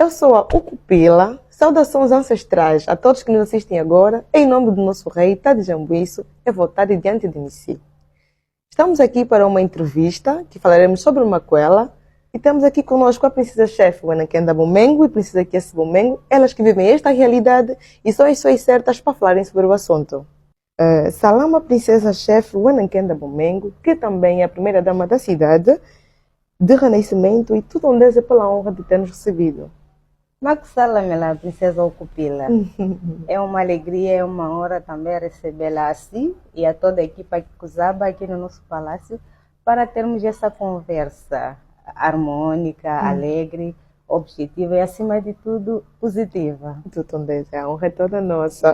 Eu sou a Ukupila, saudações ancestrais a todos que nos assistem agora. Em nome do nosso rei, Tade Jambuíço, eu vou estar diante de si. Estamos aqui para uma entrevista que falaremos sobre o Macuela e temos aqui conosco a princesa-chefe Wanakenda Bumengo e princesa Kiesi Bumengo, elas que vivem esta realidade e são as pessoas certas para falarem sobre o assunto. Salama princesa-chefe Wanakenda Bumengo, que também é a primeira dama da cidade, de renascimento e tudo onde é pela honra de ter nos recebido. Maxalamela, princesa Ukupila. É uma alegria, é uma honra também recebê-la assim e a toda a equipa que Kuzaba aqui no nosso palácio para termos essa conversa harmônica, alegre, objetiva e, acima de tudo, positiva. A honra é toda nossa.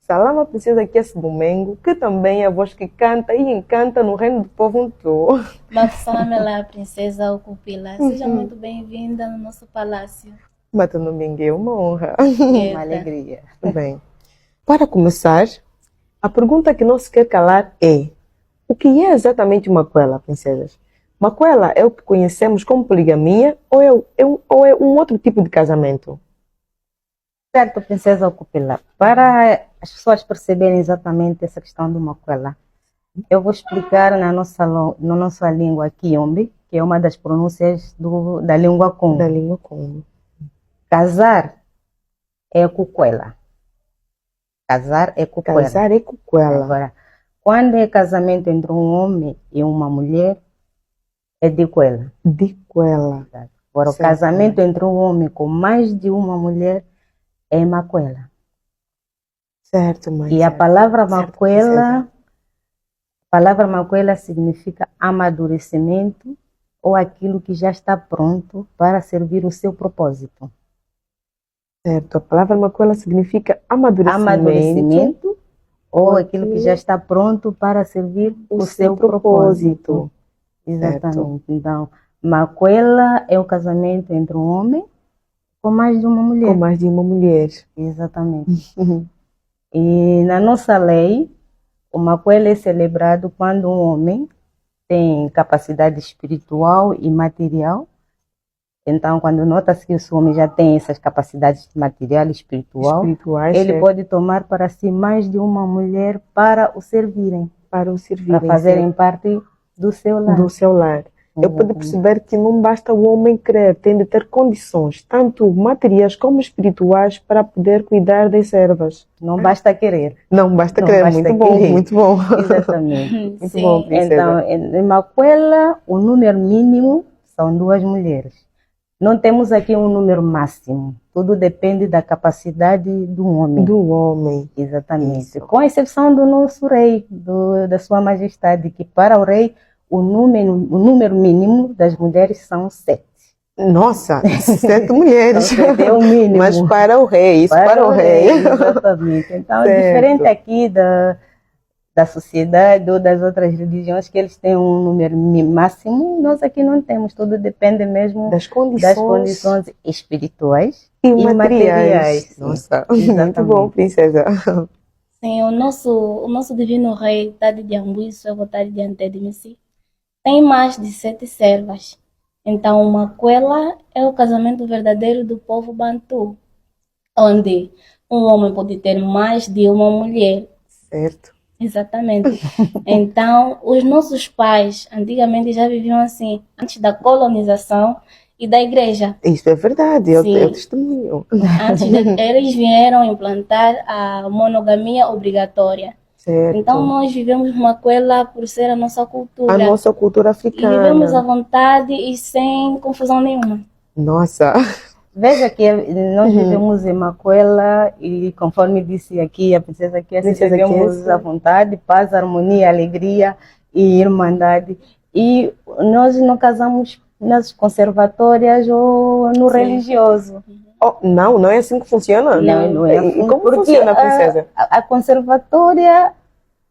Salama princesa Kiesi Bumengo, que também é a voz que canta e encanta no reino do povo todo. Maxalamela, princesa Ukupila. Seja muito bem-vinda no nosso palácio. Matonomingue, é uma honra. Uma alegria. Bem, para começar, a pergunta que não se quer calar é: o que é exatamente Macuela, princesas? Macuela é o que conhecemos como poligamia ou é um outro tipo de casamento? Certo, princesa Ukupila. Para as pessoas perceberem exatamente essa questão do Macuela, eu vou explicar na nossa língua Kiombe, que é uma das pronúncias da língua Congo. Da língua Congo. Casar é Cucuela. Casar é Cucuela. Casar é Cucuela. Agora, quando é casamento entre um homem e uma mulher, é Dicuela. Dicuela. Agora, o casamento entre um homem com mais de uma mulher é Macuela. Certo, mãe. E a palavra Macuela significa amadurecimento ou aquilo que já está pronto para servir o seu propósito. Certo, a palavra Macuela significa amadurecimento ou aquilo que já está pronto para servir o seu propósito. Exatamente. Certo. Então, Macuela é o casamento entre um homem com mais de uma mulher. Com mais de uma mulher. Exatamente. E na nossa lei, o Macuela é celebrado quando um homem tem capacidade espiritual e material. Então, quando nota-se que esse homem já tem essas capacidades material e espiritual, ele pode tomar para si mais de uma mulher para o servirem. Para fazerem parte do seu lar. Do seu lar. Eu pude perceber que não basta o homem querer, tem de ter condições, tanto materiais como espirituais, para poder cuidar das servas. Não basta querer. Não basta querer, muito bom, muito bom. Exatamente. Muito bom, princesa. Então, em Macuela, o número mínimo são 2 mulheres. Não temos aqui um número máximo. Tudo depende da capacidade do homem. Do homem. Exatamente. Isso. Com exceção do nosso rei, da sua majestade, que para o rei, o número mínimo das mulheres são 7. Nossa, 7 mulheres. Então, é o mínimo. Mas para o rei, isso para o rei. Exatamente. Então, é diferente aqui da sociedade ou das outras religiões, que eles têm um número máximo, nós aqui não temos. Tudo depende mesmo das condições espirituais e materiais. Nossa, muito bom, princesa. Sim, o nosso divino rei, Tade Jambuíço, eu vou estar diante de si, tem mais de 7 servas. Então, Macuela é o casamento verdadeiro do povo Bantu, onde um homem pode ter mais de uma mulher. Certo. Exatamente. Então, os nossos pais antigamente já viviam assim, antes da colonização e da igreja. Isso é verdade, eu testemunho. Eles vieram implantar a monogamia obrigatória. Certo. Então, nós vivemos Macuela por ser a nossa cultura. A nossa cultura africana. E vivemos à vontade e sem confusão nenhuma. Nossa. Veja que nós vivemos em Macuela e, conforme disse aqui a princesa Kiesi, vivemos à vontade, paz, harmonia, alegria e irmandade. E nós não casamos nas conservatórias ou no religioso. Oh, não é assim que funciona? Não é assim. E como funciona, princesa? A conservatória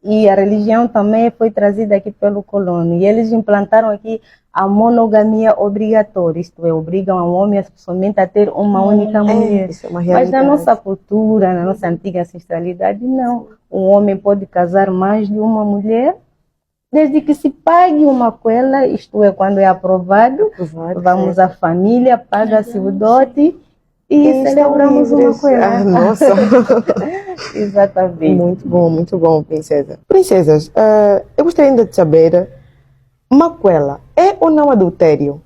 e a religião também foi trazida aqui pelo colono. E eles implantaram aqui a monogamia obrigatória, isto é, obrigam o homem somente a ter uma única mulher. Isso é uma realidade. Mas na nossa cultura, na nossa antiga ancestralidade, não. Um homem pode casar mais de uma mulher desde que se pague uma quela, isto é, quando é aprovado, vamos à família, paga-se o dote e celebramos uma quela. Ah, nossa. Exatamente. Muito bom, princesa. Princesas, eu gostaria ainda de saber, maquela é ou não adultério?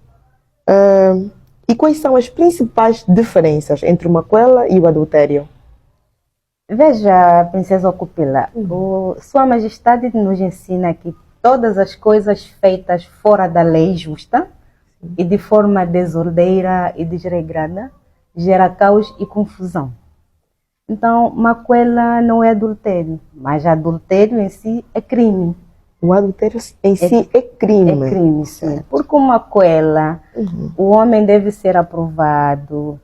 E quais são as principais diferenças entre o maquela e o adultério? Veja, princesa Okupila, Sua Majestade nos ensina que todas as coisas feitas fora da lei justa e de forma desordeira e desregrada gera caos e confusão. Então, maquela não é adultério, mas adultério em si é crime. O adultério em si é crime. É crime, sim. Porque uma maquela, o homem deve ser aprovado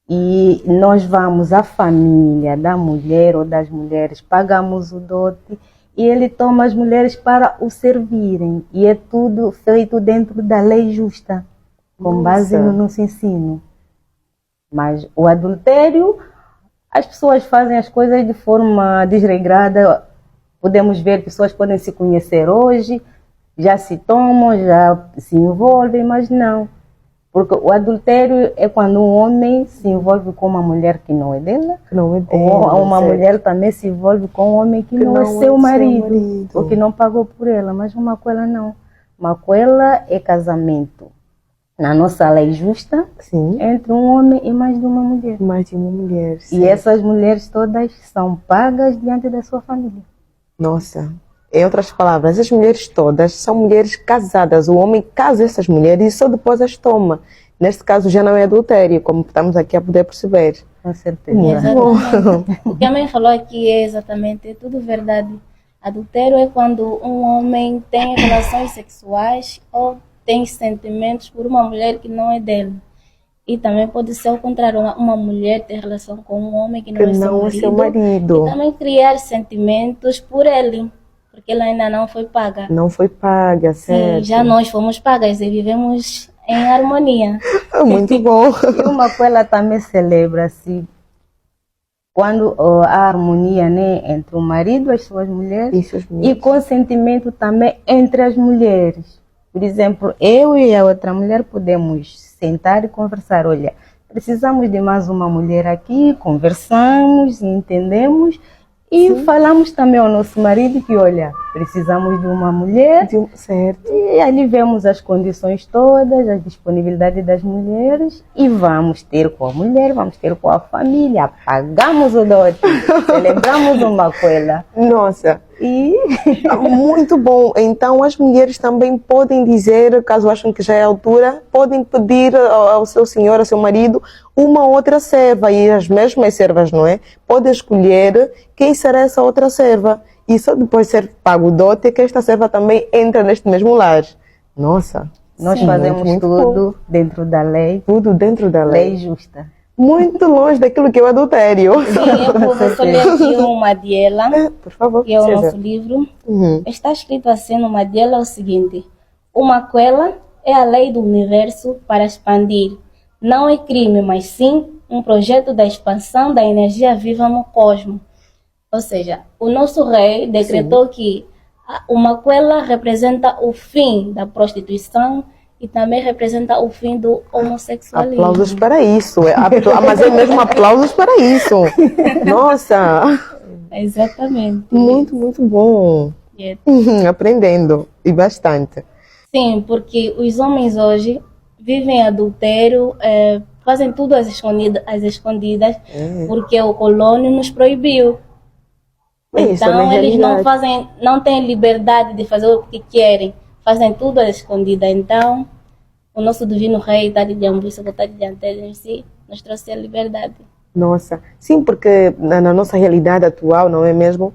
e nós vamos à família da mulher ou das mulheres, pagamos o dote e ele toma as mulheres para o servirem. E é tudo feito dentro da lei justa, com base no nosso ensino. Mas o adultério, as pessoas fazem as coisas de forma desregrada. Podemos ver, pessoas podem se conhecer hoje, já se tomam, já se envolvem, mas não. Porque o adultério é quando um homem se envolve com uma mulher que não é dela, ou uma mulher também se envolve com um homem que não é seu marido, ou que não pagou por ela. Mas uma maquela não. Maquela é casamento, na nossa lei justa, entre um homem e mais de uma mulher. Mais de uma mulher, sim. E essas mulheres todas são pagas diante da sua família. Nossa, em outras palavras, as mulheres todas são mulheres casadas. O homem casa essas mulheres e só depois as toma. Neste caso já não é adultério, como estamos aqui a poder perceber. Com certeza. Exatamente. O que a mãe falou aqui é exatamente, é tudo verdade. Adultério é quando um homem tem relações sexuais ou tem sentimentos por uma mulher que não é dele. E também pode ser ao contrário, uma mulher ter relação com um homem que não é seu marido. E também criar sentimentos por ele, porque ela ainda não foi paga. Não foi paga, certo? Sim, já nós fomos pagas e vivemos em harmonia. Muito bom. E uma maquela também celebra-se quando há harmonia, né, entre o marido e as suas mulheres e consentimento também entre as mulheres. Por exemplo, eu e a outra mulher podemos sentar e conversar. Olha, precisamos de mais uma mulher aqui, conversamos, entendemos e falamos também ao nosso marido que, olha, precisamos de uma mulher. Certo. E ali vemos as condições todas, a disponibilidade das mulheres e vamos ter com a mulher, vamos ter com a família, pagamos o dote, celebramos uma maquela. Nossa, muito bom. Então as mulheres também podem dizer, caso acham que já é a altura, podem pedir ao seu senhor, ao seu marido, uma outra serva, e as mesmas servas, não é? Pode escolher quem será essa outra serva. E só depois de ser pago o dote que esta serva também entra neste mesmo lar. Nossa. Nós fazemos tudo dentro da lei. Tudo dentro da lei. Lei justa. Muito longe daquilo que é o adultério. Sim, eu vou ler aqui uma dela, por favor, que é o nosso livro. Está escrito assim numa dela o seguinte: uma maquela é a lei do universo para expandir. Não é crime, mas sim um projeto da expansão da energia viva no cosmos. Ou seja, o nosso rei decretou que o maquela representa o fim da prostituição e também representa o fim do homossexualismo. Aplausos para isso. Mas é mesmo aplausos para isso. Nossa! Exatamente. Muito bom. Aprendendo, e bastante. Sim, porque os homens hoje vivem adultério, fazem tudo às escondidas, porque o colônio nos proibiu. Então eles não têm liberdade de fazer o que querem, fazem tudo às escondidas. Então o nosso divino rei, Tade Jambu, secretário de Antena, nos trouxe a liberdade. Nossa, sim, porque na nossa realidade atual, não é mesmo?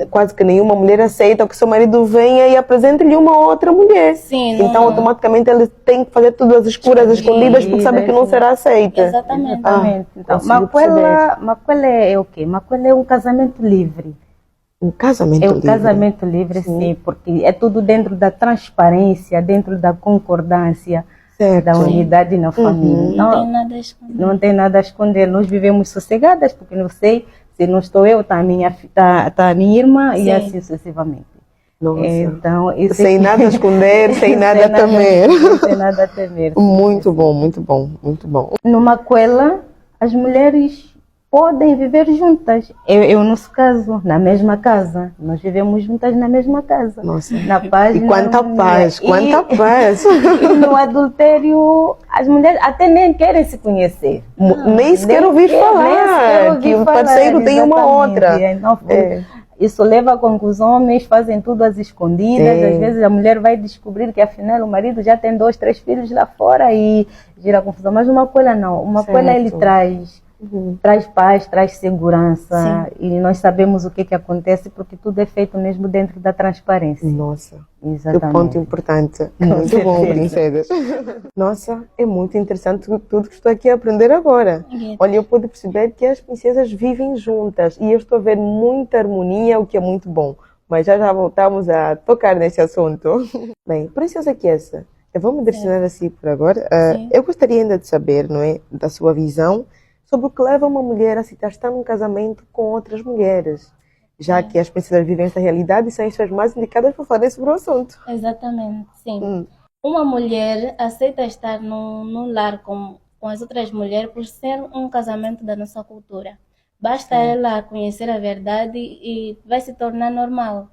Quase que nenhuma mulher aceita que seu marido venha e apresente-lhe uma outra mulher. Sim, então automaticamente ele tem que fazer tudo às escuras, às escondidas, porque sabe que não será aceita. Exatamente. Então, maquela é o quê? Maquela é um casamento livre. Um casamento livre? É um casamento livre, sim, porque é tudo dentro da transparência, dentro da concordância. Certo. Da unidade na família. Não tem nada a esconder. Nós vivemos sossegadas, porque não sei, se não estou eu, está a minha irmã, sim, e assim sucessivamente. Nossa. Então, isso Sem nada a esconder, sem nada a temer. Sem nada a temer. Muito bom, muito bom, muito bom. No Macuela, as mulheres podem viver juntas. Eu, no nosso caso, na mesma casa. Nós vivemos juntas na mesma casa. Nossa. Na paz E quanta na paz, quanta paz. E no adultério, as mulheres até nem querem se conhecer. Nem sequer ouvir falar que o parceiro tem uma outra. Então, isso leva com que os homens fazem tudo às escondidas. Às vezes a mulher vai descobrir que afinal o marido já tem 2, 3 filhos lá fora e gira confusão. Mas uma coisa não. Uma coisa ele traz paz, traz segurança. Sim. E nós sabemos o que acontece porque tudo é feito mesmo dentro da transparência. Nossa, Exatamente. que ponto importante. Muito bom, princesas. Nossa, é muito interessante tudo que estou aqui a aprender agora. Olha, eu pude perceber que as princesas vivem juntas e eu estou a ver muita harmonia, o que é muito bom. Mas já voltamos a tocar nesse assunto. Bem, princesa Kiesa, eu vou me direcionar assim por agora. Eu gostaria ainda de saber, não é, da sua visão sobre o que leva uma mulher a se estar num casamento com outras mulheres, já que as princesas vivem essa realidade e são as pessoas mais indicadas para falar sobre o assunto. Exatamente, sim. Uma mulher aceita estar num lar com as outras mulheres por ser um casamento da nossa cultura. Basta ela conhecer a verdade e vai se tornar normal.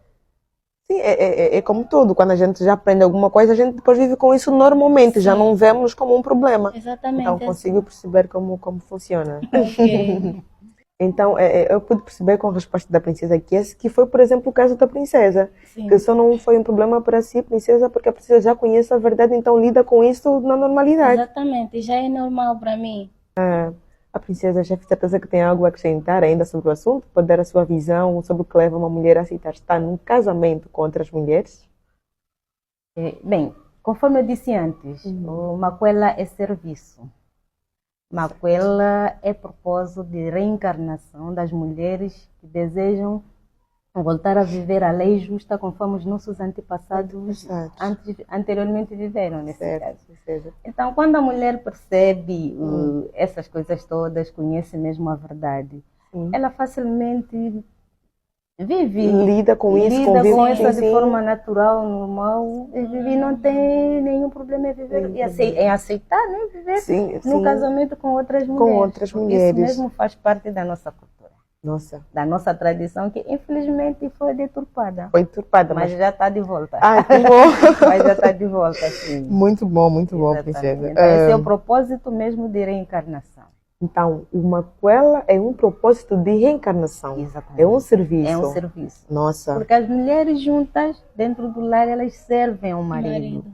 Sim, é como tudo. Quando a gente já aprende alguma coisa, a gente depois vive com isso normalmente. Já não vemos como um problema. Exatamente. Então, consigo perceber como funciona. Ok. Então, eu pude perceber com a resposta da princesa que foi, por exemplo, o caso da princesa. Sim. Que só não foi um problema para si, princesa, porque a princesa já conhece a verdade, então lida com isso na normalidade. Exatamente. Já é normal para mim. A princesa já tem certeza que tem algo a acrescentar ainda sobre o assunto? Pode dar a sua visão sobre o que leva uma mulher a aceitar estar num casamento com outras mulheres? Bem, conforme eu disse antes, o Macuela é serviço. Macuela é propósito de reencarnação das mulheres que desejam voltar a viver a lei justa conforme os nossos antepassados anteriormente viveram, nesse caso. Então, quando a mulher percebe essas coisas todas, conhece mesmo a verdade, ela facilmente lida com isso, de forma natural, normal, e não tem nenhum problema em viver, em aceitar, né, viver num casamento com outras mulheres. Isso mesmo faz parte da nossa cultura. Da nossa tradição, que infelizmente foi deturpada. Mas já está de volta. Que bom! Mas já está de volta, sim. Muito bom, princesa. Então, esse é o propósito mesmo de reencarnação. Então, o Macuela é um propósito de reencarnação. Exatamente. É um serviço. É um serviço. Nossa. Porque as mulheres juntas, dentro do lar, elas servem ao marido.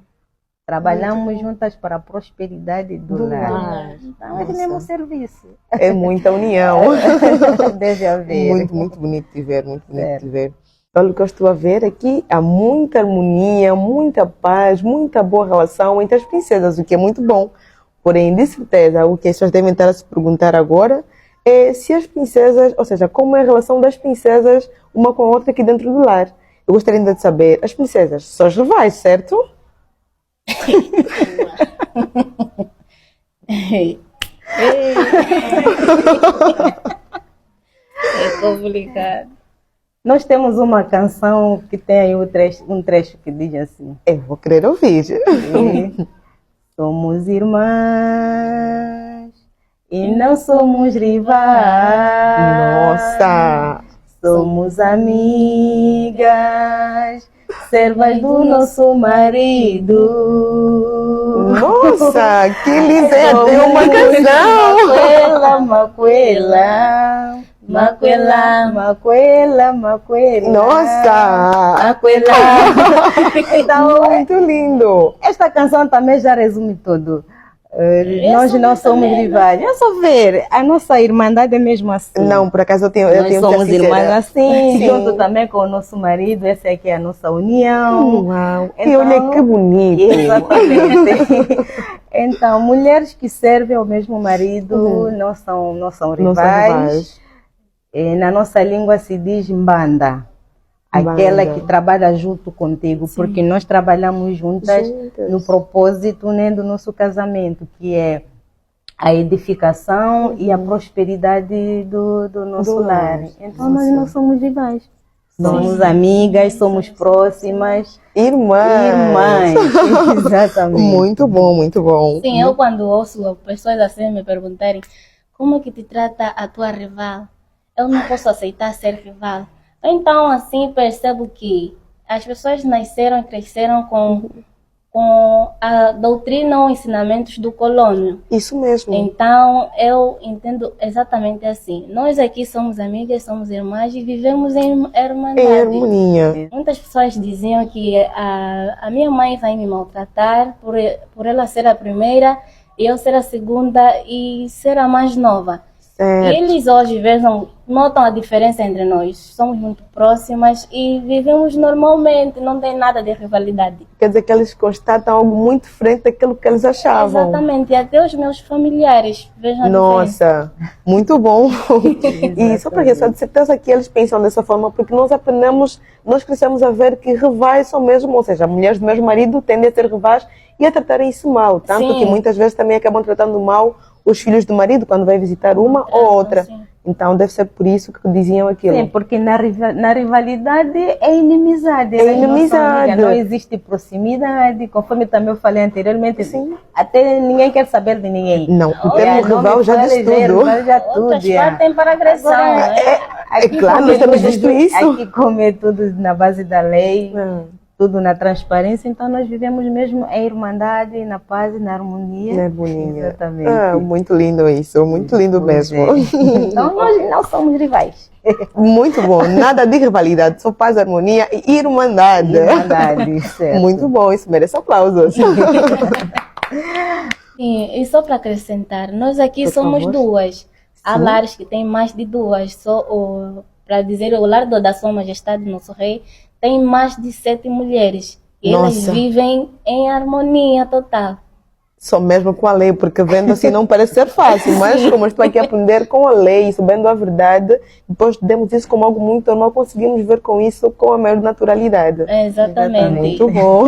Trabalhamos juntas para a prosperidade do lar. Então, é mesmo serviço. É muita união. Deve haver. Muito bonito de ver, muito bonito de ver. Olha, o que eu estou a ver aqui, há muita harmonia, muita paz, muita boa relação entre as princesas, o que é muito bom. Porém, de certeza, o que as pessoas devem estar a se perguntar agora é se as princesas, ou seja, como é a relação das princesas uma com a outra aqui dentro do lar. Eu gostaria ainda de saber, as princesas são as rivais, certo? É complicado. Nós temos uma canção que tem aí um trecho que diz assim: eu vou querer ouvir. Somos irmãs e não somos rivais. Nossa! Somos amigas, servas do nosso marido. Nossa, que linda! Tem uma canção! Macuela. Nossa! Macuela. Então, muito lindo! Esta canção também já resume tudo. Nós não somos rivais. É só ver, a nossa irmandade é mesmo assim. Não, por acaso eu tenho Nós somos irmãs assim, junto também com o nosso marido. Essa aqui é a nossa união. Uau! Então, e olha que bonito! Exatamente. Então, mulheres que servem ao mesmo marido não são rivais. Na nossa língua se diz mbanda. Aquela que trabalha junto contigo, porque nós trabalhamos juntas no propósito, né, do nosso casamento, que é a edificação e a prosperidade do nosso lar. Então nós não somos rivais. Somos amigas, somos próximas, Irmãs. irmãs. Exatamente. Muito bom, muito bom. Sim, eu quando ouço pessoas assim me perguntarem como é que te trata a tua rival, eu não posso aceitar ser rival. Então, assim, percebo que as pessoas nasceram e cresceram com a doutrina ou ensinamentos do colônio. Isso mesmo. Então, eu entendo exatamente assim. Nós aqui somos amigas, somos irmãs e vivemos em irmandade. Em harmonia. Muitas pessoas diziam que a minha mãe vai me maltratar por ela ser a primeira e eu ser a segunda e ser a mais nova. E Certo. eles hoje notam a diferença entre nós. Somos muito próximas e vivemos normalmente, não tem nada de rivalidade. Quer dizer que eles constatam algo muito diferente daquilo que eles achavam. Exatamente, e até os meus familiares vejam a diferença. Nossa, muito bom. E só para ressaltar, de certeza que eles pensam dessa forma, porque nós aprendemos, nós crescemos a ver que rivais são mesmo, ou seja, mulheres do mesmo marido tendem a ser rivais e a tratarem-se mal. Tanto Sim. que muitas vezes também acabam tratando mal os filhos do marido quando vai visitar uma ou outra. Sim. Então deve ser por isso que diziam aquilo. Sim, porque na rivalidade é inimizade. É elas não são inimizade. amigas, não existe proximidade, conforme também eu falei anteriormente. Sim. Até ninguém quer saber de ninguém. Não, o termo Não rival me já fale diz de tudo. rival, já tudo. Outras já. partem para agressão. Agora, Né? É claro, nós temos visto isso. Aqui como é tudo na base da lei, Não, tudo na transparência, então nós vivemos mesmo em irmandade, na paz e na harmonia. não é boninha. Exatamente. Ah, muito lindo isso, muito lindo Pois mesmo. é. Então nós não somos rivais. Muito bom, nada de rivalidade, só paz, harmonia e irmandade. Irmandade, certo. Muito bom, isso merece aplausos. Sim, e só para acrescentar, nós aqui Por somos favor. duas. Há Sim. lares que têm mais de duas. Para dizer, o lar da Sua Majestade, nosso rei, tem mais de 7 mulheres. E elas Nossa. vivem em harmonia total. Só mesmo com a lei, porque vendo assim não parece ser fácil, mas como eu estou aqui a aprender com a lei, sabendo a verdade, depois demos isso como algo muito normal, conseguimos ver com isso com a maior naturalidade. Exatamente. Muito bom.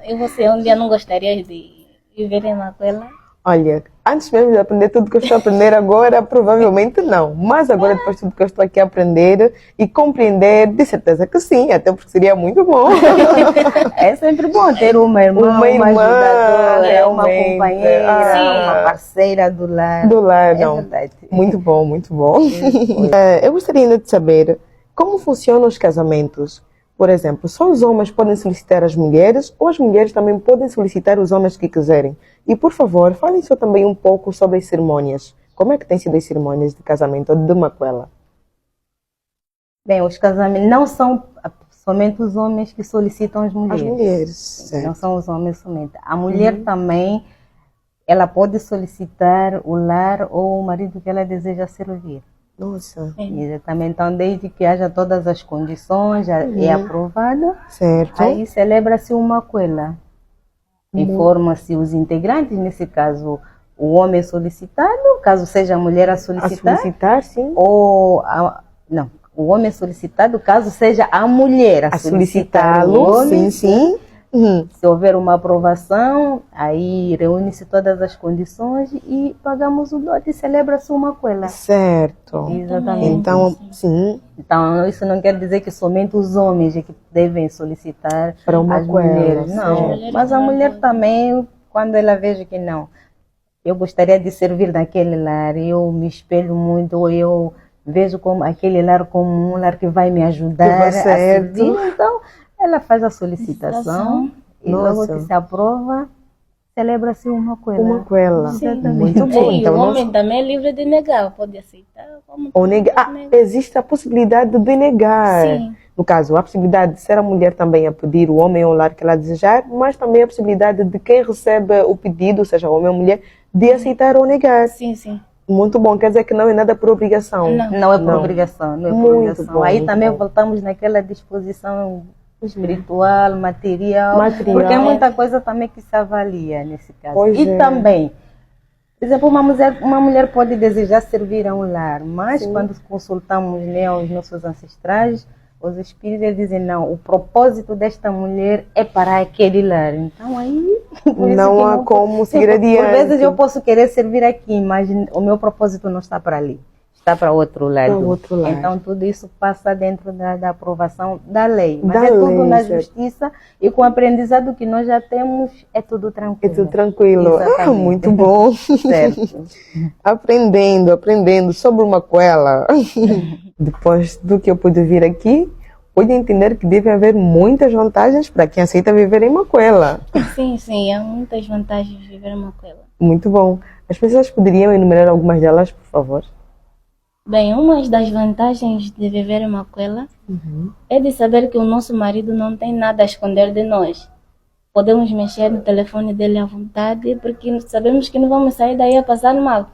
E você um dia não gostaria de viver em Macuela? Olha, antes mesmo de aprender tudo que eu estou a aprender agora, provavelmente não. Mas agora, depois de tudo que eu estou aqui a aprender e compreender, de certeza que sim, até porque seria muito bom. É sempre bom ter uma irmã, Uma irmã, ajudadora, uma realmente. companheira, Sim. uma parceira do lar. Do lar, É não. verdade. Muito bom, muito bom. Eu gostaria ainda de saber como funcionam os casamentos. Por exemplo, só os homens podem solicitar as mulheres ou as mulheres também podem solicitar os homens que quiserem? E, por favor, falem só também um pouco sobre as cerimônias. Como é que têm sido as cerimônias de casamento de Macuela? Bem, os casamentos não são somente os homens que solicitam as As mulheres. mulheres, Não certo. são os homens somente. A mulher também, ela pode solicitar o lar ou o marido que ela deseja servir. Nossa, Exatamente. Então, desde que haja todas as condições, já é aprovada, certo. aí celebra-se uma coela. Informa-se os integrantes, nesse caso, o homem solicitado, caso seja a mulher a A solicitar, solicitar, sim. ou não, o homem solicitado, caso seja a mulher A solicitar o solicitá-lo, homem. sim, sim. Se houver uma aprovação, aí reúne-se todas as condições e pagamos o dote e celebra-se uma coela. Certo. Exatamente. Então, sim, Então, isso não quer dizer que somente os homens é que devem solicitar para uma as coela. mulheres. Não, As mulheres mas a também mulher podem. também, quando ela veja que não, eu gostaria de servir naquele lar, eu me espelho muito, ou eu vejo como aquele lar como um lar que vai me ajudar vai a certo. servir, então ela faz a solicitação e logo Nossa. que se aprova, celebra-se uma coela. Uma coela. Sim. Muito bom. E Então, o nós... homem também é livre de negar, pode aceitar. Como Ou negar. Ah, existe a possibilidade de negar. Sim. No caso, a possibilidade de ser a mulher também a pedir o homem ao lar que ela desejar, mas também a possibilidade de quem recebe o pedido, seja homem ou mulher, de aceitar ou negar. Sim, sim. Muito bom, quer dizer que não é nada por obrigação. Não. Não é por Não. obrigação, não é por Muito obrigação. bom, Aí muito também bom. voltamos naquela disposição espiritual, material, Material. porque é muita coisa também que se avalia nesse caso. Pois E é. também, por exemplo, uma mulher pode desejar servir a um lar, mas Sim. quando consultamos, né, os nossos ancestrais, os espíritos eles dizem, não, o propósito desta mulher é para aquele lar. Então aí... por isso Não que há como seguir Por adiante. vezes eu posso querer servir aqui, mas o meu propósito não está para ali. está para outro lado. Para o outro lado. Então, tudo isso passa dentro da aprovação da lei. Mas Da é tudo lei, na certo. justiça e com o aprendizado que nós já temos, é tudo É tranquilo. tudo tranquilo. Exatamente. Muito bom. Certo. Aprendendo sobre uma coela. Depois do que eu pude vir aqui, pude entender que deve haver muitas vantagens para quem aceita viver em Macuela. Sim, há muitas vantagens de viver em Macuela. Muito bom. As pessoas poderiam enumerar algumas delas, por favor? Bem, uma das vantagens de viver em Macuela é de saber que o nosso marido não tem nada a esconder de nós. Podemos mexer no telefone dele à vontade, porque sabemos que não vamos sair daí a passar mal.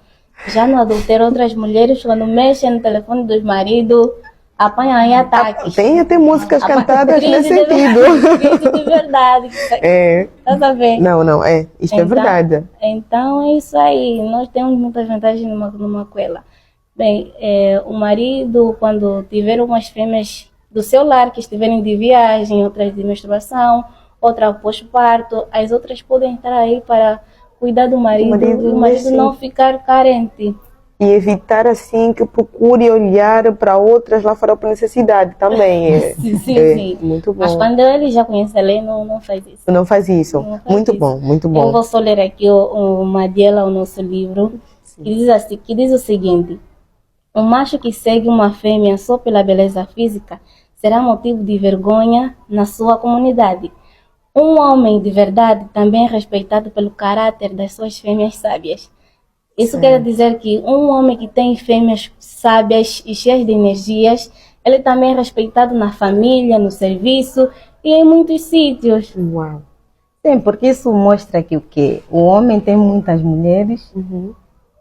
Já no adultério, outras mulheres, quando mexem no telefone dos maridos, apanham em ataques. Tem até músicas cantadas nesse Crise sentido. de verdade. É. Tá sabendo? Não, isto é verdade. Então é isso aí. Nós temos muitas vantagens no Macuela. Bem, o marido, quando tiver umas fêmeas do seu lar que estiverem de viagem, outras de menstruação, outra pós-parto, as outras podem estar aí para cuidar do marido e o marido sim. não ficar carente. E evitar assim que procure olhar para outras lá fora por necessidade também. Sim. Muito bom. Mas quando ele já conhece a lei, não faz isso. Não faz isso. Não faz Muito isso. bom, muito Eu bom. vou só ler aqui uma dela, o nosso livro, que diz assim, que diz o seguinte: um macho que segue uma fêmea só pela beleza física será motivo de vergonha na sua comunidade. Um homem de verdade também é respeitado pelo caráter das suas fêmeas sábias. Isso quer dizer que um homem que tem fêmeas sábias e cheias de energias, ele também é respeitado na família, no serviço e em muitos sítios. Uau. Sim, porque isso mostra que o quê? O homem tem muitas mulheres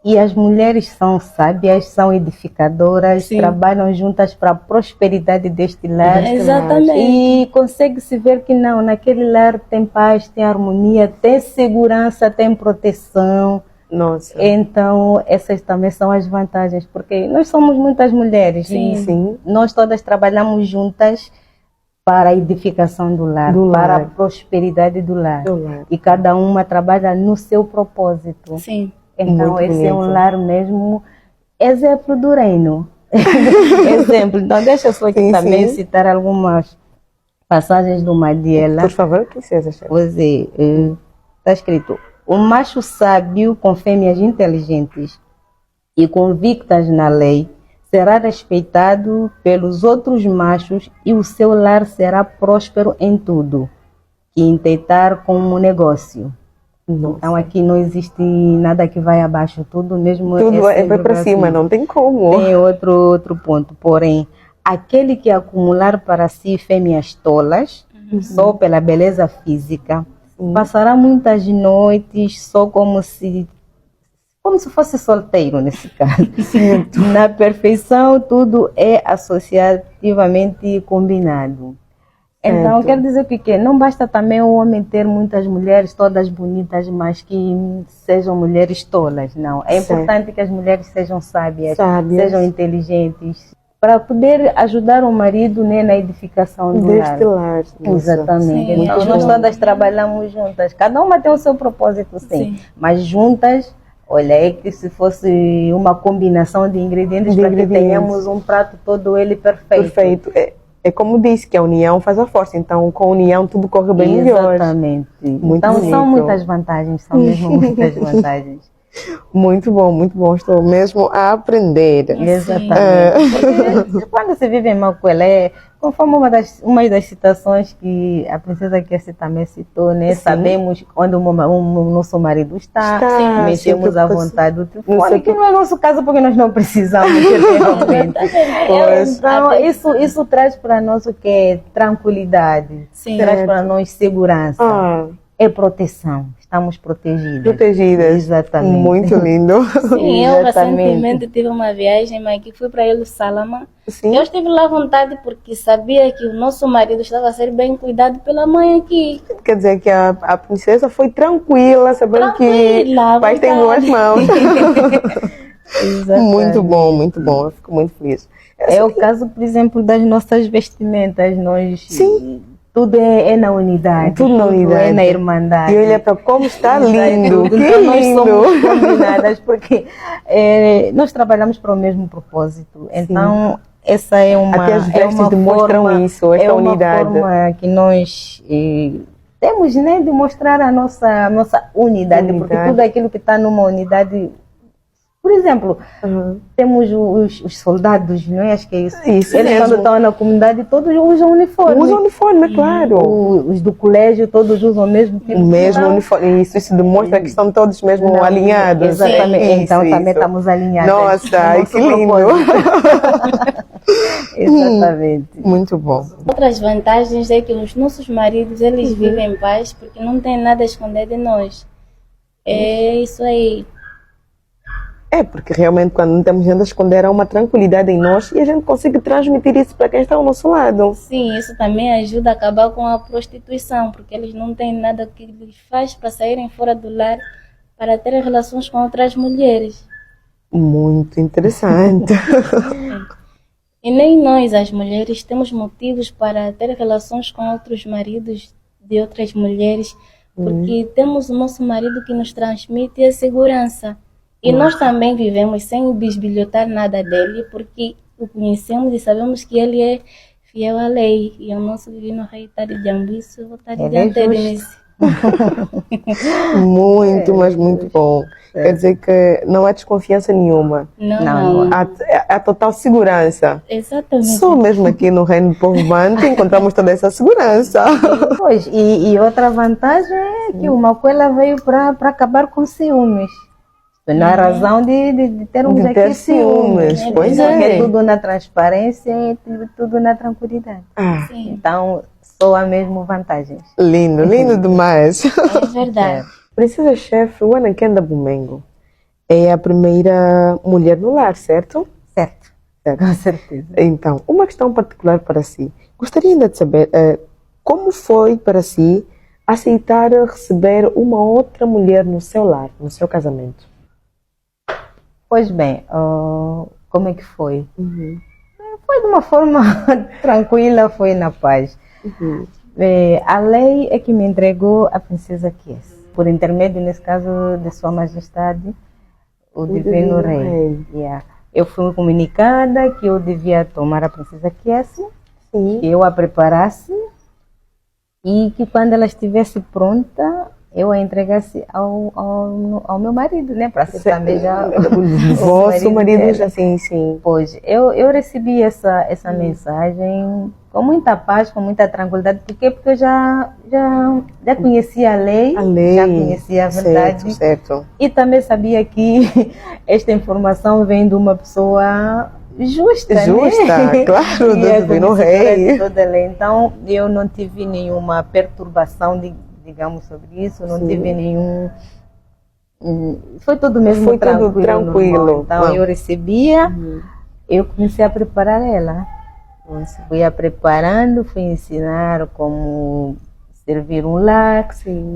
e as mulheres são sábias, são edificadoras, Sim. trabalham juntas para a prosperidade deste lar. Exatamente. E consegue-se ver que não, naquele lar tem paz, tem harmonia, tem segurança, tem proteção. Nossa. Então, essas também são as vantagens, porque nós somos muitas mulheres. Sim. Nós todas trabalhamos juntas para a edificação do lar, para a prosperidade do lar. E cada uma trabalha no seu propósito. Sim. Então, Muito esse é um bonito. lar mesmo, exemplo do reino. Exemplo. Então, deixa eu só aqui também citar algumas passagens do Madiela. Por favor, princesa. Pois é, está escrito: o macho sábio com fêmeas inteligentes e convictas na lei será respeitado pelos outros machos e o seu lar será próspero em tudo que inteitar como negócio. Nossa. Então aqui não existe nada que vai abaixo, tudo mesmo Tudo vai sempre para cima, não tem como. Tem outro ponto, porém, aquele que acumular para si fêmeas tolas, só pela beleza física, passará muitas noites só como se fosse solteiro nesse caso. Na perfeição, tudo é associativamente combinado. Então, quer dizer que não basta também o homem ter muitas mulheres, todas bonitas, mas que sejam mulheres tolas, não. É importante que as mulheres sejam sábias, sejam inteligentes, para poder ajudar o marido, né, na edificação do lar. Exatamente. Sim, então, nós todas trabalhamos juntas. Cada uma tem o seu propósito, sim. Mas juntas, olha, é que se fosse uma combinação de ingredientes para que tenhamos um prato todo ele perfeito. É como disse, que a união faz a força. Então, com a união, tudo corre bem melhor. Exatamente. Muito então, bonito. são muitas vantagens, são mesmo muitas vantagens. Muito bom. Estou mesmo a aprender. Exatamente. Porque quando se vive em Macuela, conforme uma das citações que a princesa Kessie também citou, né? Sabemos onde o nosso marido está, mexemos à vontade do telefone, que não é nosso caso porque nós não precisamos realmente. Então, isso traz para nós o que é tranquilidade, traz para nós segurança. É proteção, estamos protegidas. Exatamente. Muito lindo. Sim, eu recentemente tive uma viagem, mas que fui para Salama. Eu estive lá à vontade porque sabia que o nosso marido estava a ser bem cuidado pela mãe aqui. Quer dizer que a princesa foi tranquila, sabendo que o pai tem boas mãos. Muito bom. Eu fico muito feliz. É o caso, por exemplo, das nossas vestimentas. Nós tudo é na unidade. Tudo na unidade. É na irmandade. E olha para como está lindo. Que Então, nós lindo. somos combinadas porque nós trabalhamos para o mesmo propósito. Então, essa é uma. Até as vestes demonstram isso, esta unidade. É uma forma que nós temos, né, de mostrar a nossa unidade, porque tudo aquilo que está numa unidade. Por exemplo, temos os soldados, não é? Acho que é isso. Isso Eles, mesmo. quando estão na comunidade, todos usam uniforme. Usam uniforme, claro. Os do colégio, todos usam o mesmo tipo O mesmo Então, uniforme. Isso demonstra que estão todos mesmo não, alinhados. Exatamente. Isso, Então também isso. estamos alinhados. Nossa, No ai, nosso que lindo. propósito. Exatamente. Muito bom. Outras vantagens é que os nossos maridos, eles vivem em paz porque não tem nada a esconder de nós. É isso aí. É, porque realmente quando não temos nada a esconder há uma tranquilidade em nós e a gente consegue transmitir isso para quem está ao nosso lado. Sim, isso também ajuda a acabar com a prostituição, porque eles não têm nada que lhes faz para saírem fora do lar para ter relações com outras mulheres. Muito interessante. E nem nós, as mulheres, temos motivos para ter relações com outros maridos de outras mulheres, porque temos o nosso marido que nos transmite a segurança. E nós também vivemos sem bisbilhotar nada dele, porque o conhecemos e sabemos que ele é fiel à lei. E o nosso divino rei está de Jambuíço, eu vou estar Ele é diante dele justo. nesse. Muito, mas muito bom. Quer dizer que não há desconfiança nenhuma. Não. Há total segurança. Exatamente. Só mesmo aqui no Reino do Povo Banto encontramos toda essa segurança. Pois, e outra vantagem é que o Macuela veio para acabar com ciúmes. Não há razão de termos De ter aqui ciúmes. ciúmes, pois Porque é. é tudo na transparência e tudo na tranquilidade. Ah, Sim, Então, só há mesmo vantagens. lindo, lindo demais. é verdade. Princesa Chefe Wanakenda Bumengo é a primeira mulher no lar, certo? Certo, Certo. com certeza. Então, uma questão particular para si. Gostaria ainda de saber como foi para si aceitar receber uma outra mulher no seu lar, no seu casamento? Pois bem, como é que foi? Foi de uma forma tranquila, foi na paz. A lei é que me entregou a princesa Kies, por intermédio, nesse caso, de Sua Majestade, o Divino Rei. Yeah. Eu fui comunicada que eu devia tomar a princesa Kies, que eu a preparasse e que quando ela estivesse pronta, eu a entregasse ao meu marido, né? Para ser também já O vosso marido dela. já sim. Pois, eu recebi essa mensagem com muita paz, com muita tranquilidade. Por quê? Porque eu já conhecia a lei, já conhecia a verdade. Certo. E também sabia que esta informação vem de uma pessoa justa, né? Claro, E é do Divino conhecedora Rei. de toda a lei. Então, eu não tive nenhuma perturbação, digamos, sobre isso. Não tive nenhum... Foi tudo mesmo Foi tudo tranquilo. tranquilo. Normal. Então, eu recebia, eu comecei a preparar ela. Fui a preparando, fui ensinar como servir um lar,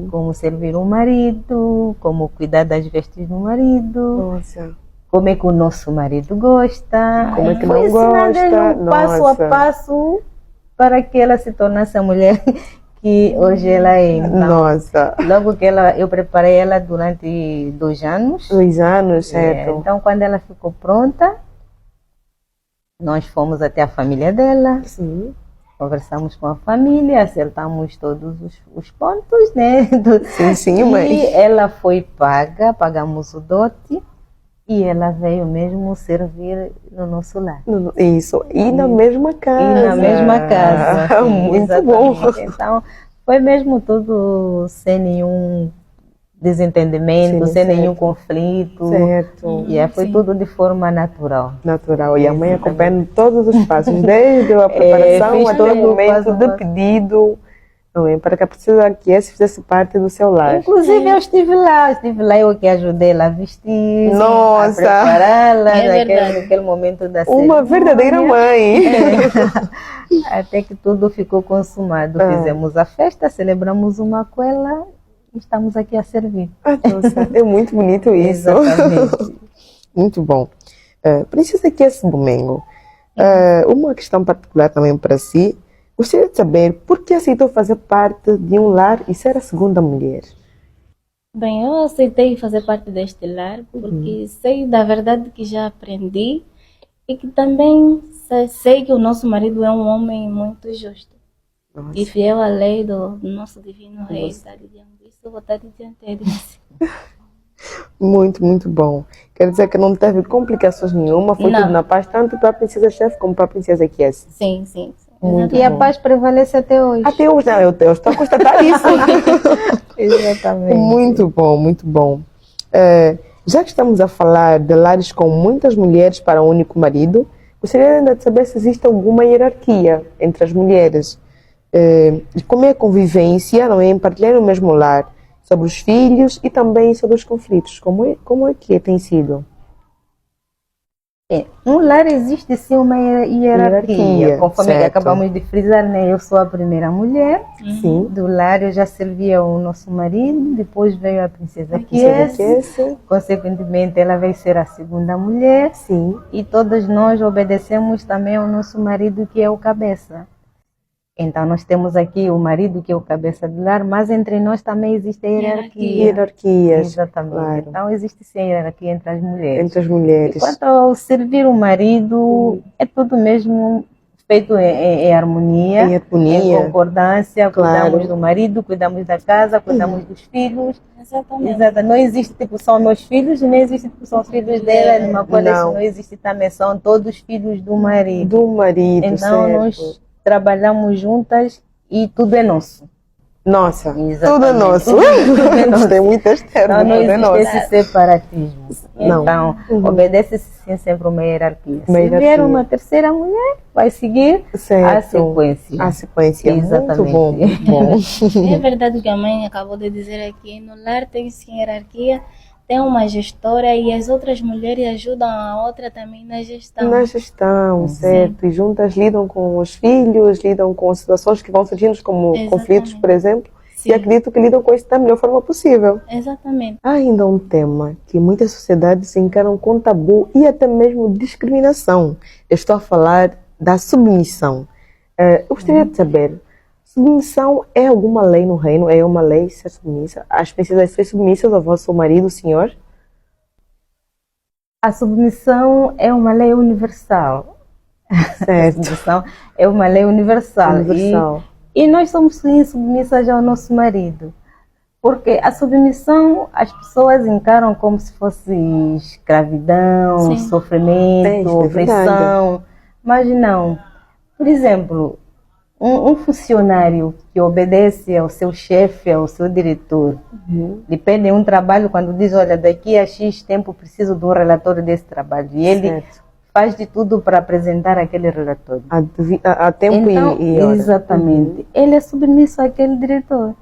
como servir um marido, como cuidar das vestes do marido, Nossa. como é que o nosso marido gosta, Como é que fui não ensinando ele gosta. passo a Nossa. passo para que ela se tornasse a mulher que hoje ela é. Então, Nossa. logo que eu preparei ela durante 2 anos. 2 anos, certo. Então, quando ela ficou pronta, nós fomos até a família dela, Sim. conversamos com a família, acertamos todos os pontos, né? Sim, E mãe. ela foi paga, pagamos o dote e ela veio mesmo servir no nosso lar. Isso. E na mesma casa. E na mesma casa. Sim, Muito bom. exatamente. Então, foi mesmo tudo sem nenhum desentendimento, Sim, sem certo. nenhum conflito. Certo. E foi Sim. tudo de forma natural. Natural. E a mãe acompanhando todos os passos, desde a preparação fiz até o tudo, momento passo a do passo. pedido, não é? Para que a princesa Kies fizesse parte do seu lar. Inclusive, eu estive lá, eu que ajudei ela a vestir, Nossa! a prepará-la É verdade. naquele momento da Uma cerimônia. verdadeira mãe. Até que tudo ficou consumado. Ah. Fizemos a festa, celebramos uma coela e estamos aqui a servir. Nossa, é muito bonito isso. Exatamente. Muito bom. Princesa Kies Bumengo, uma questão particular também para si. Gostaria de saber por que aceitou fazer parte de um lar e ser a segunda mulher. Bem, eu aceitei fazer parte deste lar porque sei da verdade que já aprendi e que também sei que o nosso marido é um homem muito justo e Nossa, fiel à lei do nosso divino rei. Tade de Ambuíço, eu vou estar diante dele. muito, muito bom. Quer dizer que não teve complicações nenhuma, foi Não. tudo na paz, tanto para a princesa chefe como para a princesa Kies. Sim, sim. Muito E a bom. paz prevalece até hoje. Até hoje, não, eu estou a constatar isso. Exatamente. Muito bom, muito bom. Já que estamos a falar de lares com muitas mulheres para um único marido, gostaria ainda de saber se existe alguma hierarquia entre as mulheres. E como é a convivência, não é, em partilhar o mesmo lar, sobre os filhos e também sobre os conflitos. Como é que tem sido? No lar existe sim uma hierarquia, conforme certo. acabamos de frisar, né? Eu sou a primeira mulher Sim. do lar, eu já servia o nosso marido, depois veio a princesa Princesa Kies, Kies. consequentemente ela vai ser a segunda mulher Sim. e todas nós obedecemos também ao nosso marido que é o cabeça. Então nós temos aqui o marido que é o cabeça do lar, mas entre nós também existe a hierarquia. Hierarquias. Exatamente. Claro. Então existe sim a hierarquia entre as mulheres. Entre as mulheres. Quanto ao servir o marido, é tudo mesmo feito em harmonia, Em harmonia. em concordância, Claro. cuidamos do marido, cuidamos da casa, cuidamos dos filhos. Exatamente. Exato. Não existe tipo são meus filhos, nem existe tipo são filhos dela, numa coisa Não. isso não existe também, são todos filhos do marido. Do marido, Então certo. nós trabalhamos juntas e tudo é nosso. Nossa, Exatamente. tudo é nosso. Tudo é nosso. Tem muitas termos, Não tudo é nosso. existe esse separatismo. Não. Então, obedece-se sim sempre uma hierarquia. Uma Se hierarquia. vier uma terceira mulher, vai seguir Certo. a sequência. A sequência. Exatamente. Muito bom, muito bom. É verdade o que a mãe acabou de dizer aqui. No lar tem sim hierarquia, tem uma gestora e as outras mulheres ajudam a outra também na gestão. Na gestão, certo. E juntas lidam com os filhos, lidam com situações que vão surgindo como Exatamente. conflitos, por exemplo. Sim. E acredito que lidam com isso da melhor forma possível. Exatamente. Há ainda um tema que muitas sociedades encaram com tabu e até mesmo discriminação. Eu estou a falar da submissão. Eu gostaria de saber, submissão é alguma lei no reino? É uma lei ser submissa? As princesas são submissas ao vosso marido, o senhor? A submissão é uma lei universal. A Certo. submissão é uma lei universal. Universal. E nós somos sim submissas ao nosso marido. Porque a submissão as pessoas encaram como se fosse escravidão, Sim. sofrimento, É verdade. opressão. Mas não. Por exemplo, um funcionário que obedece ao seu chefe, ao seu diretor, depende de um trabalho, quando diz, olha, daqui a X tempo preciso do relatório desse trabalho. E ele Certo. faz de tudo para apresentar aquele relatório. A tempo Então, e hora. exatamente. Ele é submisso àquele diretor.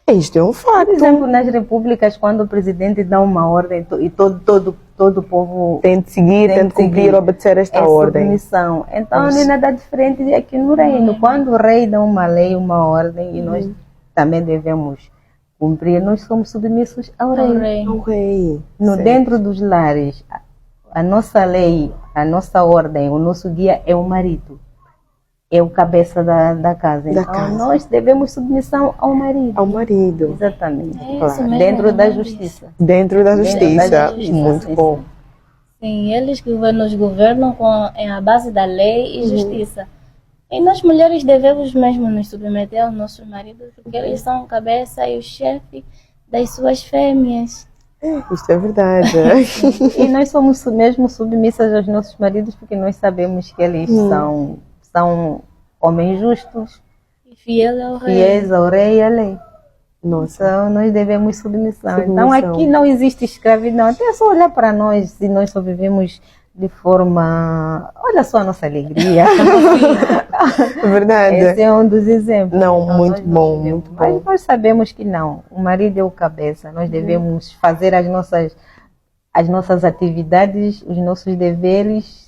Isto é um Por facto. exemplo, nas repúblicas, quando o presidente dá uma ordem e todo o povo Tem de seguir, tem de cumprir, seguir. obedecer esta é ordem. submissão. Então, não é Isso. nada diferente aqui no reino. Quando o rei dá uma lei, uma ordem, e nós também devemos cumprir, nós somos submissos ao rei. Ao rei. Não rei. No, Certo. dentro dos lares, a nossa lei, a nossa ordem, o nosso guia é o marido. É o cabeça da casa. Da Então, casa. nós devemos submissão ao marido. Ao marido. Exatamente. É Claro. isso mesmo, Dentro a da mãe justiça. Dentro da Dentro justiça. da justiça, Muito sim, bom. sim. Sim, eles que nos governam em a base da lei e justiça. E nós mulheres devemos mesmo nos submeter aos nossos maridos, porque eles são o cabeça e o chefe das suas fêmeas. Isso é verdade. E nós somos mesmo submissas aos nossos maridos porque nós sabemos que eles são homens justos, E fiel ao rei. fiéis ao rei e à lei. Nossa. Então nós devemos submissão. Submissão. Então aqui não existe escravidão. Até só olhar para nós, se nós só vivemos de forma... Olha só a nossa alegria. É verdade. Esse é um dos exemplos. Não, Então, muito nós bom, devemos. muito Mas bom. nós sabemos que não. O marido é o cabeça. Nós devemos fazer as nossas atividades, os nossos deveres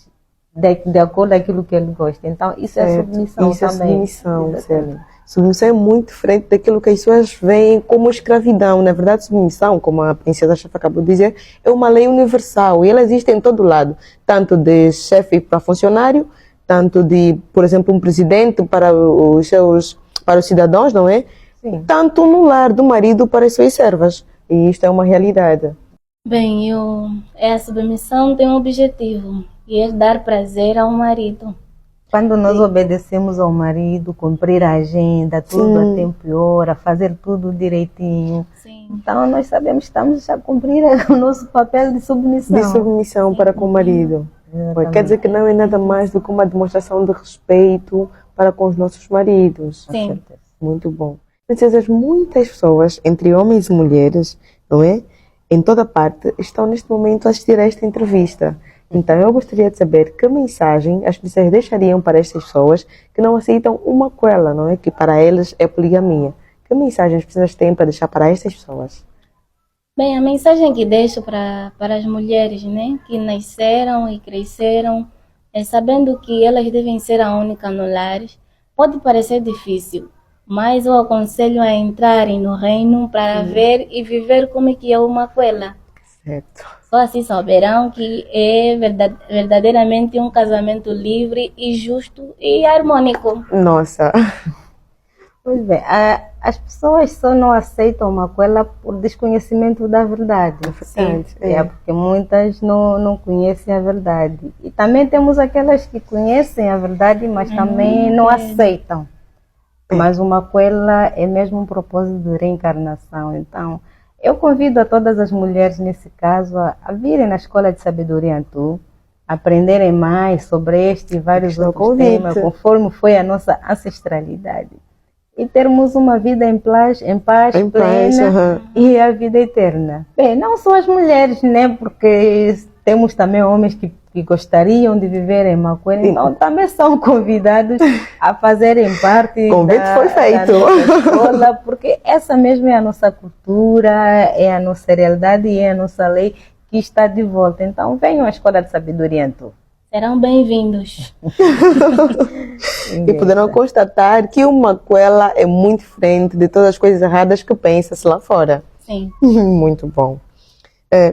de acordo com aquilo que ele gosta. Então, isso é Certo. submissão Isso é também. submissão, Exatamente. certo. Submissão é muito diferente daquilo que as pessoas veem como escravidão. Na verdade, submissão, como a princesa chefe acabou de dizer, é uma lei universal e ela existe em todo lado, tanto de chefe para funcionário, tanto de, por exemplo, um presidente para para os cidadãos, não é? Sim. Tanto no lar do marido para as suas servas. E isto é uma realidade. Bem, essa submissão tem um objetivo, e é dar prazer ao marido. Quando nós obedecemos ao marido, cumprir a agenda, tudo Sim. a tempo e hora, fazer tudo direitinho. Sim. Então nós sabemos que estamos a cumprir o nosso papel de submissão. De submissão para com o marido. Exatamente. Quer dizer que não é nada mais do que uma demonstração de respeito para com os nossos maridos. Com Sim. certeza. Muito bom. Princesas, muitas pessoas, entre homens e mulheres, não é? Em toda parte, estão neste momento a assistir a esta entrevista. Então, eu gostaria de saber que mensagem as princesas deixariam para estas pessoas que não aceitam uma quela, não é? Que para elas é poligamia. Que mensagem as princesas têm para deixar para estas pessoas? Bem, a mensagem que deixo para as mulheres, né, que nasceram e cresceram, é sabendo que elas devem ser a única no lar. Pode parecer difícil, mas eu aconselho a entrarem no reino para ver e viver como é que é uma quela. Certo. Só assim saberão que é verdadeiramente um casamento livre e justo e harmônico. Nossa. Pois bem, as pessoas só não aceitam uma coela por desconhecimento da verdade. Verdade, É porque muitas não conhecem a verdade. E também temos aquelas que conhecem a verdade, mas também não aceitam. Mas uma coela é mesmo um propósito de reencarnação. Então, eu convido a todas as mulheres, nesse caso, a virem na Escola de Sabedoria Antu, aprenderem mais sobre este e vários Estou outros convite. temas, conforme foi a nossa ancestralidade. E termos uma vida em paz plena aham. e a vida eterna. Bem, não só as mulheres, né? Porque temos também homens que gostariam de viver em Macuera, então também são convidados a fazerem parte Convite foi feito. da nossa escola, porque essa mesmo é a nossa cultura, é a nossa realidade e é a nossa lei que está de volta. Então venham à Escola de Sabedoria Antu. Serão bem-vindos. E poderão constatar que uma quela é muito diferente de todas as coisas erradas que pensa-se lá fora. Sim. Muito bom.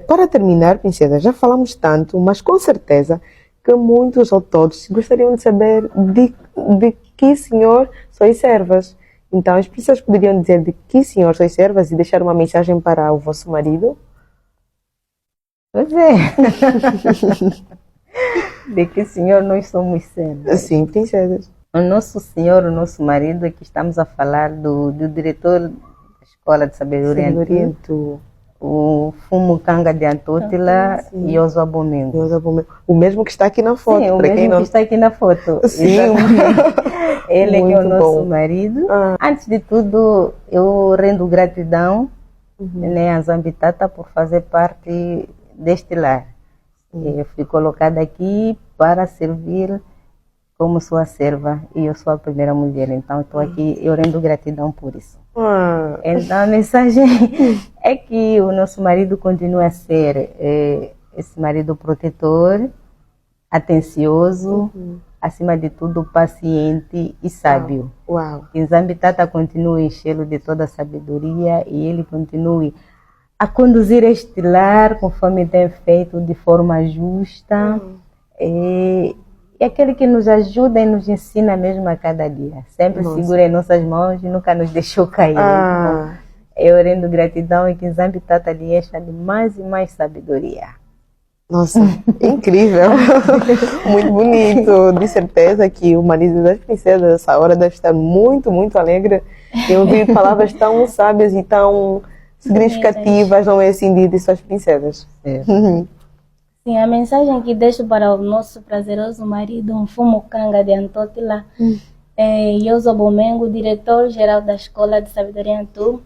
Para terminar, princesa, já falamos tanto, mas com certeza que muitos ou todos gostariam de saber de que senhor sois servas. Então, as princesas poderiam dizer de que senhor sois servas e deixar uma mensagem para o vosso marido? Pois é. De que senhor nós somos servas? Sim, princesas. O nosso senhor, o nosso marido, aqui estamos a falar do diretor da Escola de Sabedoria Antu, Sabedoria. o Fumo Kanga de Antôtila e Oswa Bomengo. O mesmo que está aqui na foto. Sim, o para quem mesmo não... que está aqui na foto. Sim. Exatamente. Ele é que é o Muito nosso bom. marido. Antes de tudo, eu rendo gratidão né, a Zambitata por fazer parte deste lar. Eu fui colocada aqui para servir como sua serva e eu sou a primeira mulher, então estou aqui, eu rendo gratidão por isso. Então a mensagem é que o nosso marido continua a ser esse marido protetor, atencioso, acima de tudo paciente e sábio. Uau. Que Zambitata continue a enchê-lo de toda a sabedoria e ele continue a conduzir este lar conforme tem feito de forma justa e aquele que nos ajuda e nos ensina mesmo a cada dia. Sempre segura em nossas mãos e nunca nos deixou cair. Então, eu rendo gratidão e que Zambitata lhe encha de mais e mais sabedoria. Nossa, incrível. Muito bonito. De certeza que o marido das princesas nessa hora deve estar muito, muito alegre em ouvir palavras tão sábias e tão significativas, não é assim, de suas princesas. Sim, a mensagem que deixo para o nosso prazeroso marido, um Fumo Kanga de Antôtila, e Oswa Bomengo, diretor-geral da Escola de Sabedoria Antu,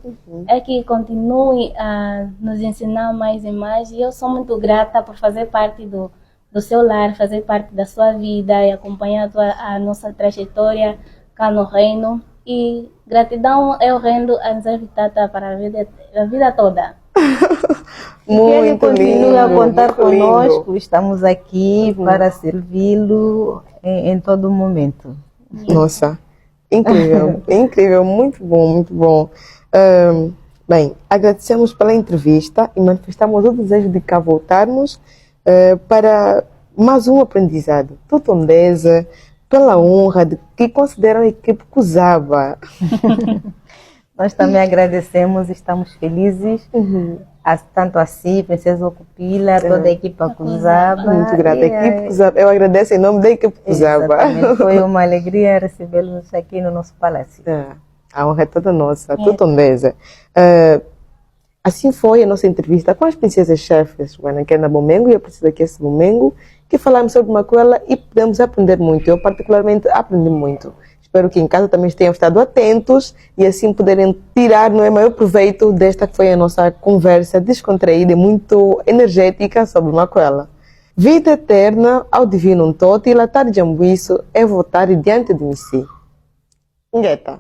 é que continue a nos ensinar mais e mais. E eu sou muito grata por fazer parte do seu lar, fazer parte da sua vida e acompanhar a nossa trajetória cá no reino. E gratidão eu rendo a Zambitata para a vida toda. Muito ele continua a contar conosco, lindo. Estamos aqui para servi-lo em todo momento. Nossa, incrível, incrível, muito bom, muito bom. Bem, agradecemos pela entrevista e manifestamos o desejo de cá voltarmos para mais um aprendizado. Tutundesa, pela honra de que consideram a equipe Cusaba. Nós também agradecemos, estamos felizes, tanto a si, Princesa Ocupila, toda a equipa Cusaba. Muito grata. Equipe Cusaba. Eu agradeço em nome da equipe Cusaba. Exatamente. Foi uma alegria recebê-los aqui no nosso palácio. A honra é toda nossa, toda tondesa. Assim foi a nossa entrevista com as princesas chefes, que é na Bomengo e a princesa que é Bomengo, que falamos sobre Macuela e podemos aprender muito. Eu particularmente aprendi muito. Espero que em casa também tenham estado atentos e assim poderem tirar maior proveito desta que foi a nossa conversa descontraída e muito energética sobre Macuela. Vida eterna ao divino Toti, latar de Jambuíço é votar diante de mim. Ingueta.